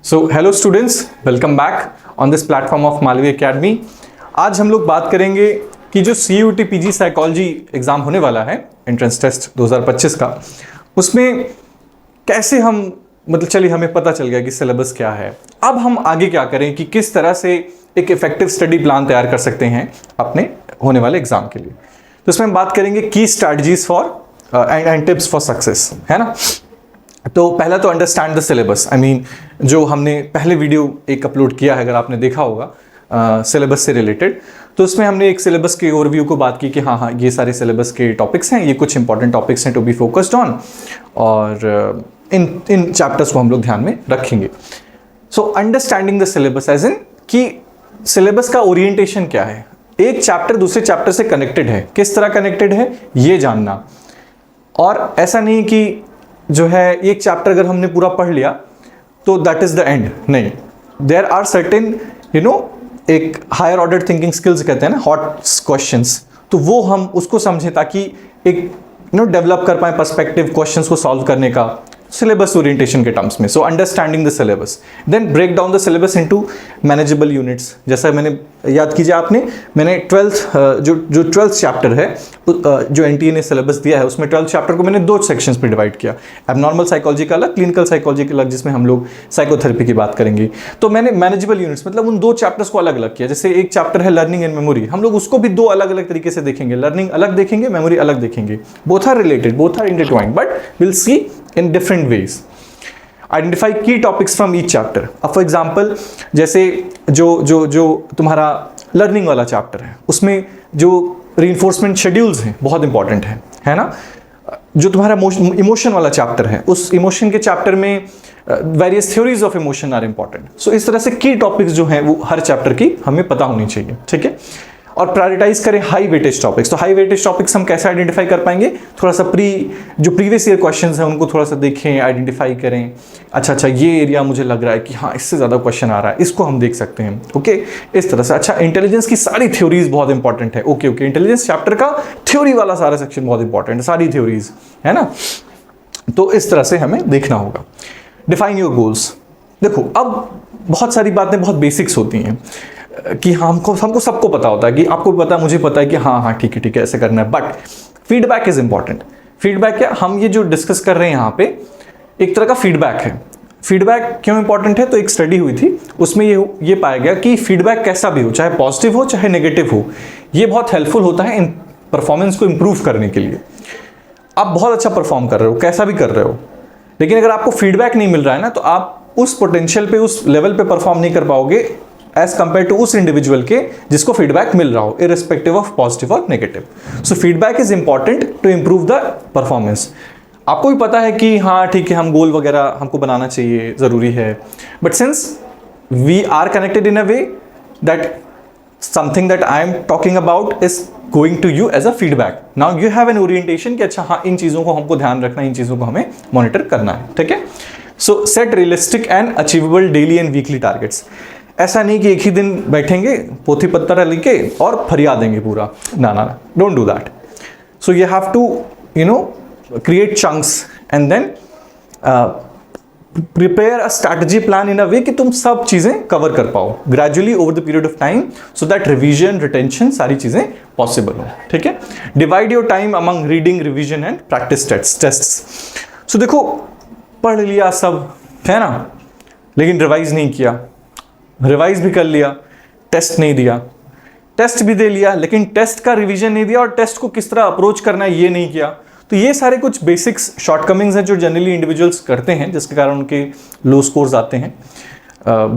So hello students, welcome back on this platform of Malvi academy. आज हम लोग बात करेंगे कि जो CUET PG साइकोलॉजी एग्ज़ाम होने वाला है, एंट्रेंस टेस्ट 2025 का, उसमें कैसे हम चलिए हमें पता चल गया कि सिलेबस क्या है। अब हम आगे क्या करें कि किस तरह से एक इफेक्टिव स्टडी प्लान तैयार कर सकते हैं अपने होने वाले एग्ज़ाम के लिए। तो इसमें हम बात करेंगे की strategies for and tips for success, है ना। तो पहला तो अंडरस्टैंड द सिलेबस। जो हमने पहले वीडियो एक अपलोड किया है, अगर आपने देखा होगा सिलेबस से रिलेटेड, तो उसमें हमने एक सिलेबस के ओवरव्यू को बात की कि हाँ ये सारे सिलेबस के टॉपिक्स हैं, ये कुछ इंपॉर्टेंट टॉपिक्स हैं टू बी फोकस्ड ऑन, और इन चैप्टर्स को हम लोग ध्यान में रखेंगे। So understanding the syllabus as in कि सिलेबस का ओरिएंटेशन क्या है, एक चैप्टर दूसरे चैप्टर से कनेक्टेड है, किस तरह कनेक्टेड है ये जानना। और ऐसा नहीं कि जो है एक चैप्टर अगर हमने पूरा पढ़ लिया तो दैट इज द एंड, नहीं। देयर आर सर्टेन एक हायर ऑर्डर थिंकिंग स्किल्स कहते हैं ना, हॉट क्वेश्चंस, तो वो हम उसको समझें ताकि एक डेवलप कर पाए पर्सपेक्टिव क्वेश्चंस को सॉल्व करने का सिलेबस ओरिएंटेशन के टर्म्स में। So understanding the syllabus, then break down the syllabus into manageable units. जैसा मैंने याद कीजिए आपने, मैंने 12th चैप्टर है जो NTA ने सिलेबस दिया है, उसमें 12th चैप्टर को मैंने 2 सेक्शंस पे डिवाइड किया, एबनॉर्मल साइकोलॉजी का अलग, क्लिनिकल साइकोलॉजी का अलग, जिसमें हम लोग साइकोथेरेपी की बात करेंगे। तो मैंने मैनेजेबल यूनिट्स मतलब उन 2 चैप्टर्स को अलग अलग किया। जैसे एक चैप्टर है लर्निंग एंड मेमोरी, हम लोग उसको भी 2 अलग अलग तरीके से देखेंगे, लर्निंग अलग देखेंगे, मेमोरी अलग देखेंगे। Both are related, both are intertwined, but will see in different ways. Identify key topics from each chapter. अब फॉर एग्जाम्पल जैसे जो तुम्हारा लर्निंग वाला चैप्टर है, उसमें जो रीइंफोर्समेंट शेड्यूल्स हैं बहुत इंपॉर्टेंट है ना। जो तुम्हारा इमोशन वाला चैप्टर है, उस इमोशन के चैप्टर में various theories of emotion are important. So इस तरह से की टॉपिक्स जो हैं वो हर चैप्टर की हमें पता होनी चाहिए, ठीक है। और प्रायोरिटाइज करें हाई वेटेज टॉपिक्स। तो हाई वेटेज टॉपिक्स हम कैसे आइडेंटिफाई कर पाएंगे, थोड़ा सा जो प्रीवियस ईयर क्वेश्चंस हैं उनको थोड़ा सा देखें, आइडेंटिफाई करें। अच्छा ये एरिया मुझे लग रहा है कि हाँ इससे ज़्यादा क्वेश्चन आ रहा है, इसको हम देख सकते हैं, ओके इस तरह से। अच्छा, इंटेलिजेंस की सारी थ्योरीज बहुत इंपॉर्टेंट है, ओके इंटेलिजेंस चैप्टर का थ्योरी वाला सारा सेक्शन बहुत इंपॉर्टेंट है, सारी थ्योरीज, है ना। तो इस तरह से हमें देखना होगा। Define your goals. देखो अब बहुत सारी बातें बहुत बेसिक्स होती हैं कि हमको सबको पता होता है, कि आपको भी पता है, मुझे पता है कि हाँ ठीक है ऐसे करना है, but feedback is important. Feedback क्या, हम ये जो डिस्कस कर रहे हैं यहाँ पे एक तरह का फीडबैक है। फीडबैक क्यों इंपॉर्टेंट है, तो एक स्टडी हुई थी, उसमें ये पाया गया कि फीडबैक कैसा भी हो, चाहे पॉजिटिव हो चाहे नेगेटिव हो, ये बहुत हेल्पफुल होता है इन परफॉर्मेंस को इंप्रूव करने के लिए। आप बहुत अच्छा परफॉर्म कर रहे हो, कैसा भी कर रहे हो, लेकिन अगर आपको फीडबैक नहीं मिल रहा है ना, तो आप उस पोटेंशियल पे, उस लेवल पे परफॉर्म नहीं कर पाओगे एज कंपेयर टू उस इंडिविजुअल के जिसको फीडबैक मिल रहा हो, इररिस्पेक्टिव ऑफ पॉजिटिव और negative. So feedback is important to improve the performance. आपको भी पता है कि हाँ ठीक है, हम गोल वगैरह हमको बनाना चाहिए, ज़रूरी है, but since we are connected in a way that something that I am talking about is going to you as a feedback. Now you have an orientation कि अच्छा हाँ इन चीज़ों को हमको ध्यान रखना है, इन चीज़ों को हमें मॉनिटर करना है, ठीक है। सो set realistic and achievable daily and weekly targets. ऐसा नहीं कि एक ही दिन बैठेंगे पोथी पत्रा लेके और फरिया देंगे पूरा, ना, don't do that. So you have to create chunks and then prepare a strategy plan in a way कि तुम सब चीज़ें कवर कर पाओ gradually over the period of time, so that revision, retention सारी चीज़ें पॉसिबल हो, ठीक है। Divide your time among reading, revision and practice tests. So देखो पढ़ लिया सब, है ना, लेकिन रिवाइज नहीं किया, रिवाइज भी कर लिया, टेस्ट नहीं दिया, टेस्ट भी दे लिया लेकिन टेस्ट का रिवीजन नहीं दिया, और टेस्ट को किस तरह अप्रोच करना है ये नहीं किया। तो ये सारे कुछ बेसिक्स शॉर्टकमिंग्स हैं जो जनरली इंडिविजुअल्स करते हैं, जिसके कारण उनके लो स्कोर्स आते हैं।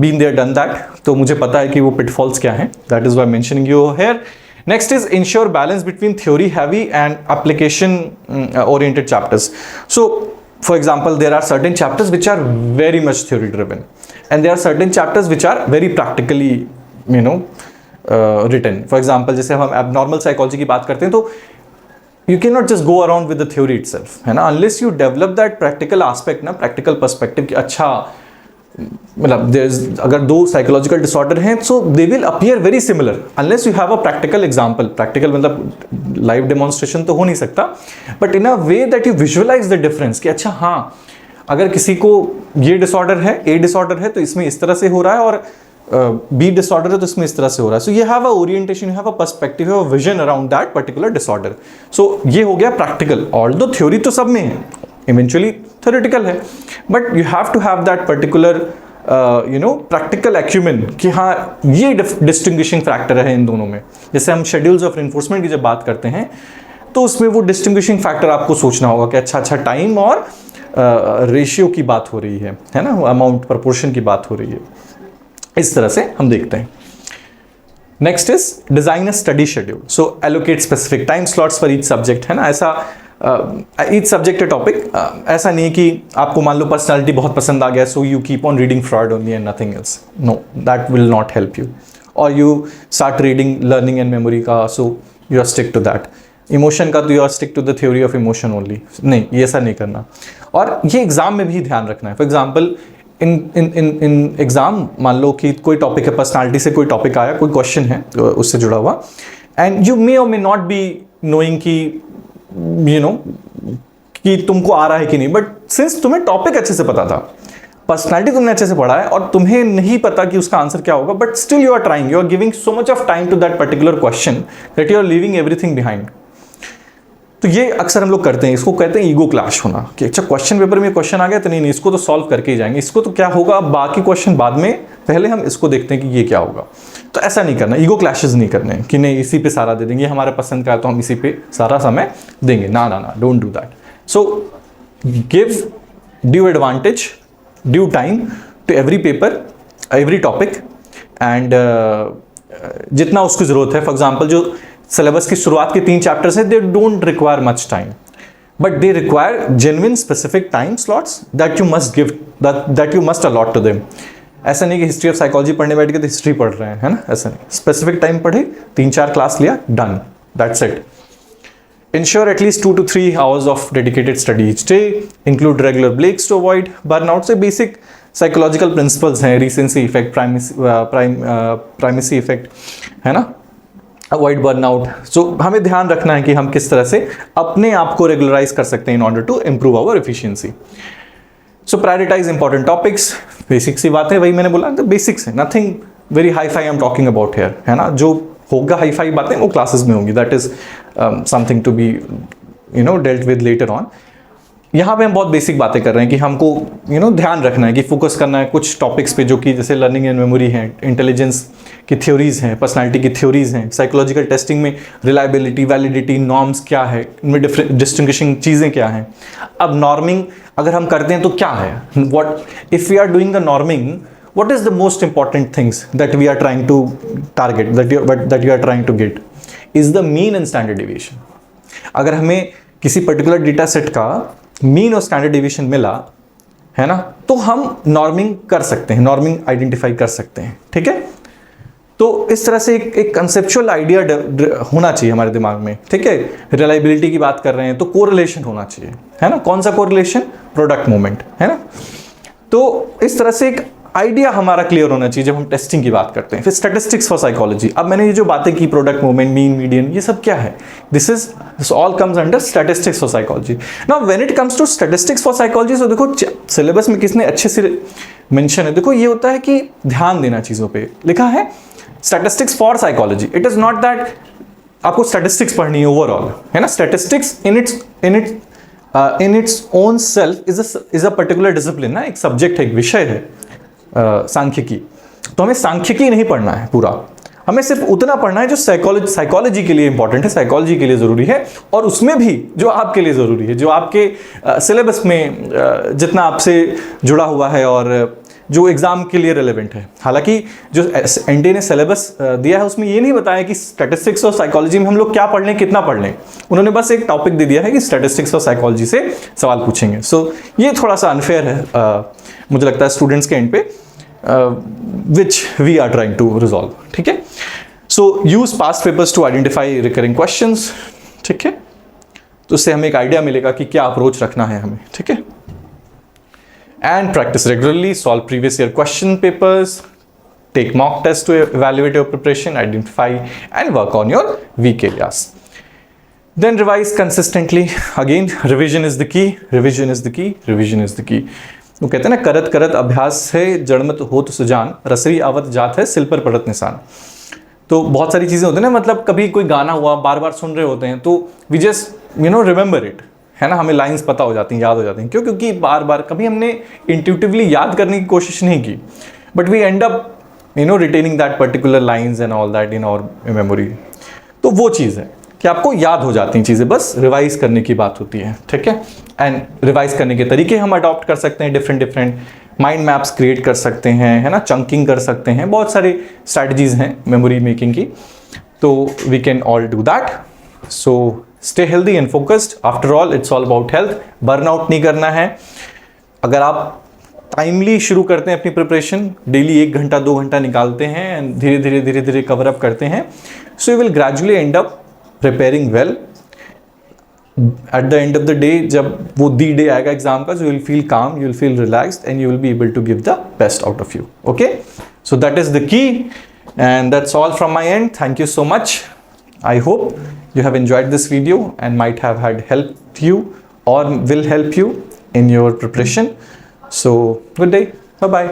बीन देयर डन दैट, तो मुझे पता है कि वो पिटफॉल्स क्या हैं, that is why mentioning you here. Next is ensure balance between theory heavy and application oriented chapters. So for example, there are certain chapters which are very much theory driven, and there are certain chapters which are very practically written. For example, जैसे हम abnormal psychology की बात करते हैं, तो you cannot just go around with the theory itself, है ना, unless you develop that practical aspect ना, practical perspective कि अच्छा अगर 2 साइकोलॉजिकल डिसऑर्डर हैं, so they will appear very similar unless you have a practical example. Practical मतलब live demonstration तो हो नहीं सकता, but in a way that you visualize the difference कि अच्छा हाँ अगर किसी को ये डिसऑर्डर है, ए डिसऑर्डर है तो इसमें इस तरह से हो रहा है, और बी डिसऑर्डर है तो इसमें इस तरह से हो रहा है. So you have a orientation, you have a perspective, you have a vision around that particular disorder. So ये हो गया प्रैक्टिकल. ऑल्दो थ्योरी तो सब में है, इवेंचुअली थ्योरेटिकल है, but you have to have that particular practical acumen कि हाँ ये डिस्टिंग्विशिंग फैक्टर है इन दोनों में. जैसे हम शेड्यूल्स ऑफ रिइंफोर्समेंट की जब बात करते हैं तो उसमें वो डिस्टिंग्विशिंग फैक्टर आपको सोचना होगा कि अच्छा टाइम और रेशियो की बात हो रही है ना, अमाउंट प्रपोर्शन की बात हो रही है. इस तरह से हम देखते हैं. Next is design a study schedule. So allocate specific time slots for each subject, है ना. ऐसा ईच सब्जेक्ट टॉपिक, ऐसा नहीं कि आपको मान लो पर्सनालिटी बहुत पसंद आ गया so you keep on reading Freud only and nothing else. No, that will not help you. और you start reading learning and memory का, so you are stick to that. Emotion का तो you are stick to the theory of emotion only. नहीं, ये ऐसा नहीं करना. और ये एग्जाम में भी ध्यान रखना है. फॉर एग्जाम्पल इन एग्जाम मान लो कि कोई टॉपिक है, पर्सनालिटी से कोई टॉपिक आया, कोई क्वेश्चन है उससे जुड़ा हुआ, एंड यू मे और मे नॉट बी नोइंग कि कि तुमको आ रहा है कि नहीं, बट सिंस तुम्हें टॉपिक अच्छे से पता था, पर्सनालिटी तुमने अच्छे से पढ़ा है और तुम्हें नहीं पता कि उसका आंसर क्या होगा, but still you are trying, you are giving so much of time to that particular question that you are leaving everything behind. तो ये अक्सर हम लोग करते हैं, इसको कहते हैं ईगो क्लैश होना कि अच्छा क्वेश्चन पेपर में क्वेश्चन आ गया तो नहीं इसको तो सॉल्व करके ही जाएंगे, इसको तो क्या होगा, बाकी क्वेश्चन बाद में, पहले हम इसको देखते हैं कि ये क्या होगा. तो ऐसा नहीं करना, ईगो क्लैशेस नहीं करने कि नहीं इसी पे सारा दे देंगे, हमारे पसंद का है तो हम इसी पे सारा समय देंगे. ना ना ना, don't do that. So give due advantage, due time to every paper, every topic, and जितना उसकी ज़रूरत है. फॉर एग्जाम्पल जो सिलेबस की शुरुआत के 3 चैप्टर्स हैं, they don't require much time, but they require genuine specific time slots that you must give, that you must allot to them. ऐसा नहीं कि हिस्ट्री ऑफ साइकोलॉजी पढ़ने बैठ के तो हिस्ट्री पढ़ रहे हैं, है ना, ऐसा नहीं. स्पेसिफिक टाइम पढ़े, 3-4 क्लास लिया, done, that's it. Ensure at least 2 to 3 hours of dedicated study each day. Include regular breaks to avoid burnout. से basic psychological principles हैं, recency effect, primacy effect, है ना, अवॉइड बर्नआउट. सो हमें ध्यान रखना है कि हम किस तरह से अपने आप को रेगुलराइज कर सकते हैं in order to improve our efficiency. So prioritise important topics. Basics की बातें वही मैंने बोला, तो बेसिक्स है, nothing very hi fi I am talking about here, है ना. जो होगा हाई फाई बातें वो क्लासेस में होंगी, that is something to be dealt with later on. यहाँ पे हम बहुत बेसिक बातें कर रहे हैं कि हमको ध्यान रखना है कि फोकस करना है कुछ टॉपिक्स पे जो कि जैसे लर्निंग एंड मेमोरी है, इंटेलिजेंस की थ्योरीज हैं, पर्सनालिटी की थ्योरीज हैं, साइकोलॉजिकल टेस्टिंग में रिलायबिलिटी, वैलिडिटी, नॉर्म्स क्या है, इनमें डिफरेंट डिस्टिंग्विशिंग चीज़ें क्या हैं. अब नॉर्मिंग अगर हम करते हैं तो क्या है, what if we are doing the norming, what is the most important things that we are trying to target, that you are trying to get is the mean and standard deviation. अगर हमें किसी particular data set का mean और standard deviation मिला है ना, तो हम नॉर्मिंग कर सकते हैं, नॉर्मिंग आइडेंटिफाई कर सकते हैं. ठीक है, तो इस तरह से एक कंसेप्चुअल आइडिया होना चाहिए हमारे दिमाग में. ठीक है, रिलायबिलिटी की बात कर रहे हैं तो कोरिलेशन होना चाहिए, है ना. कौन सा कोरिलेशन, प्रोडक्ट मूवमेंट, है ना. तो इस तरह से एक आइडिया हमारा क्लियर होना चाहिए जब हम टेस्टिंग की बात करते हैं. फिर स्टैटिस्टिक्स फॉर साइकोलॉजी. अब मैंने ये जो बातें की, प्रोडक्ट मूवमेंट, मीन, मीडियन, ये सब क्या है, this all comes under statistics for psychology. Now when it comes to statistics for psychology, तो देखो सिलेबस में किसने अच्छे से मेंशन है, देखो ये होता है कि ध्यान देना चीज़ों पे. लिखा है statistics for psychology. It is not that आपको स्टैटिस्टिक्स पढ़नी है ओवरऑल, है ना. Statistics in its own self is a particular discipline ना, एक सब्जेक्ट है, एक विषय है सांख्यिकी. तो हमें सांख्यिकी नहीं पढ़ना है पूरा, हमें सिर्फ उतना पढ़ना है जो साइकोलॉजी के लिए इंपॉर्टेंट है, साइकोलॉजी के लिए ज़रूरी है, और उसमें भी जो आपके लिए ज़रूरी है, जो आपके सिलेबस में जितना आपसे जुड़ा हुआ है और जो एग्ज़ाम के लिए रेलेवेंट है. हालांकि जो एनडीए ने सिलेबस दिया है उसमें ये नहीं बताया कि स्टैटिस्टिक्स और साइकोलॉजी में हम लोग क्या पढ़ लें, कितना पढ़ लें. उन्होंने बस एक टॉपिक दे दिया है कि स्टैटिस्टिक्स और साइकोलॉजी से सवाल पूछेंगे. सो ये थोड़ा सा अनफेयर है मुझे लगता है स्टूडेंट्स के एंड पे, which we are trying to resolve. ठीक है, so use past papers to identify recurring questions. ठीक है, तो उससे हमें एक आइडिया मिलेगा कि क्या अप्रोच रखना है हमें. ठीक है, and practice regularly, solve previous year question papers, take mock tests to evaluate your preparation, identify and work on your weak areas. Then revise consistently. Again, revision is the key. Revision is the key. Revision is the key. वो कहते हैं ना, करत करत अभ्यास है जड़मत होत सुजान, रसरी आवत जात है सिल पर पड़त निशान। तो बहुत सारी चीज़ें होती हैं ना, मतलब कभी कोई गाना हुआ बार बार सुन रहे होते हैं तो वी जस्ट रिमेंबर इट, है ना, हमें लाइंस पता हो जाती हैं, याद हो जाती हैं। क्यों? क्योंकि बार बार कभी हमने इंट्यूटिवली याद करने की कोशिश नहीं की, but we end up retaining that particular lines and all that in our memory. तो वो चीज़ है कि आपको याद हो जाती हैं चीज़ें, बस रिवाइज करने की बात होती है, ठीक है। एंड रिवाइज करने के तरीके हम अडॉप्ट कर सकते हैं, डिफरेंट माइंड मैप्स क्रिएट कर सकते हैं, है ना, चंकिंग कर सकते हैं, बहुत सारी स्ट्रैटेजीज हैं मेमोरी मेकिंग की, तो we can all do that. So stay healthy and focused, after all it's all about health. Burnout नहीं करना है। अगर आप टाइमली शुरू करते हैं अपनी प्रिपरेशन, डेली 1 घंटा 2 घंटा निकालते हैं एंड धीरे धीरे कवर अप करते हैं, so you will gradually and up preparing well. At the end of the day, जब वो दी डे आएगा एग्जाम का, so you will feel calm, you will feel relaxed and you will be able to give the best out of you. Okay, so that is the key and that's all from my end. Thank you so much. I hope you have enjoyed this video and might have had helped you or will help you in your preparation. So good day, bye bye.